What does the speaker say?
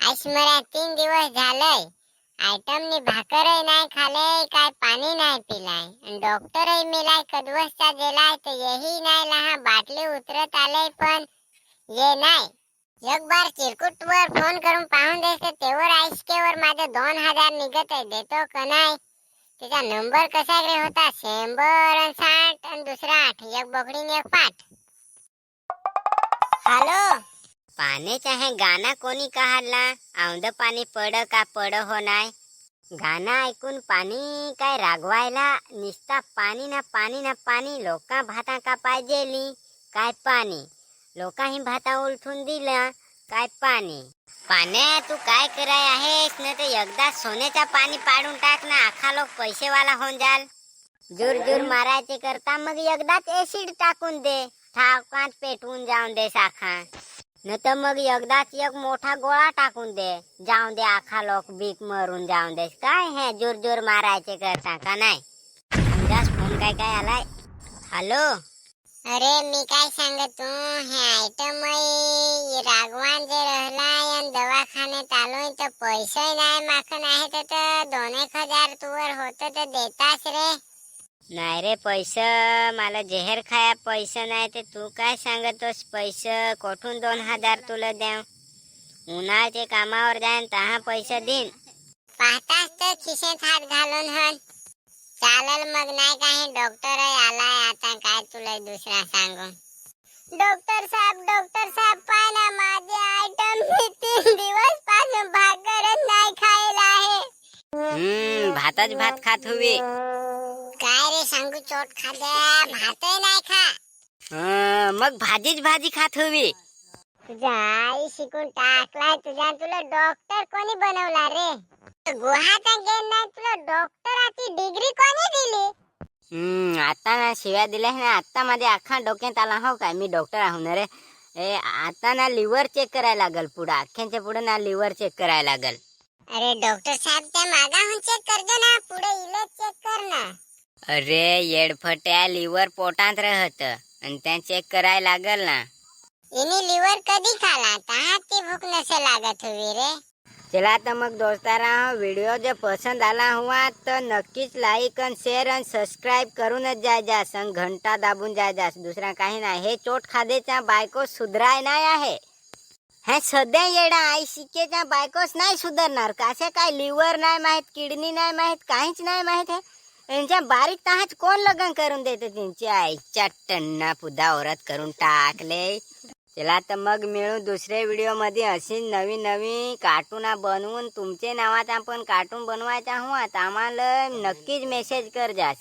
मला 3 दिवस झालंय आयटमनी भाकरही नाही खाले काय पाणी नाही पिलाय आणि डॉक्टरही मिलाय कदवसचा गेलाय तर यही नाही लहा बाटली उतरत आले पण ये नाही एक बार चिरकुटवर फोन करून पाहून देते तेवर आईस्केवर माझे 2000 निघत आहे देतो का नाही त्याचा नंबर कसा रे होता 100 आणि 60 आणि दुसरा 8 एक बकरीने एक पाठ हॅलो पाण्याचा है गाना कोणी काढला औंद पाणी पड का पड हो नाही गाणं ऐकून पाणी काय रागवायला निस्ता पाणी ना पाणी ना पाणी लोका भाता का पाहिजेली काय पाणी लोका ही भाता उलटून दिला काय पाणी पाण्या तू काय कराय आहेस ना ते एकदा सोन्याचा पाणी पाडून टाक ना आखा लोक पैसेवाला होऊन जाल जोर जोर मारायचे करता मग एकदाच ऍसिड टाकून दे ठाकात पेटवून जाऊन दे साखा न तर मग एकदाच एक मोठा गोळा टाकून दे जाऊन दे आखा लोक बीक मरून जाऊन दे काय हे जोर जोर मारायचे करता का नाही समजास फोन काय काय आलाय हॅलो अरे मी काय सांगतो हे आयटम रागवान जे रहलाय आणि दवाखान्यात आलोय तर पैसे नाही माखन आहे तर 2-1000 तुवर होत तर देतास रे नाही रे पैसे मला जहर खाया पैसे नाही ते तू काय सांगतोस पैसे कोठून 2000 तुला द्या उन्हाळ्याचे कामावर जाईन तहा पैसे देईन पाहतास तर खिशेत हात घालून हन चालल मग नाही काही डॉक्टर आलाय आता काय तुला दुसरा सांगू डॉक्टर साहेब पाय ना माझे आयटम 3 दिवस पासून भाकरच नाही खायला आहे भातच भात खात हुई काय रे सांगू चोट खाद्या भातही नाही खा मग भाजीच भाजी खात हवी तुझ्या आई शिकून टाकलाय तुला डॉक्टर कोणी बनवला रे गुहाचा गेन नाही तुला डॉक्टराची डिग्री कोणी दिली आता ना शिव्या दिल्या ना आता माझ्या अख्खा डोक्यात आला हो काय मी डॉक्टर आहो ना रे आता ना लिव्हर चेक करायला लागल पुढे अख्ख्यांच्या पुढे ना लिव्हर चेक करायला लागल अरे डॉक्टर साहेब त्या मागाहून चेक करतो ना पुढे इले चेक कर ना अरे येडफट्या लिव्हर पोटात राहत आणि त्या चेक करायला लागल ना इनी लिव्हर कधी खाला तहात ती भूक नसे लागत हुई रे चला तर मग दोस्तारा व्हिडिओ जर पसंद आला हुआ तर नक्कीच लाईक आणि शेअर आणि सबस्क्राईब करूनच जाय जास आणि घंटा दाबून जाय जास दुसरा काही नाही हे चोट खादेच्या बायको सुधराय नाही आहे हे सध्या येडा आई शिकेच्या बायकोच नाही सुधारणार कसे काय लिव्हर नाही माहित किडनी नाही माहित काहीच नाही माहित आहे यांच्या बारीक तहाच कोण लग्न करून देते त्यांची आईच्या टन्ना पुदा औरत करून टाकले चला तर मग मिळू दुसऱ्या व्हिडिओ मध्ये अशी नवीन कार्टून बनवून तुमचे नावात आपण कार्टून बनवायचा हवा तर आम्हाला नक्कीच मेसेज कर जास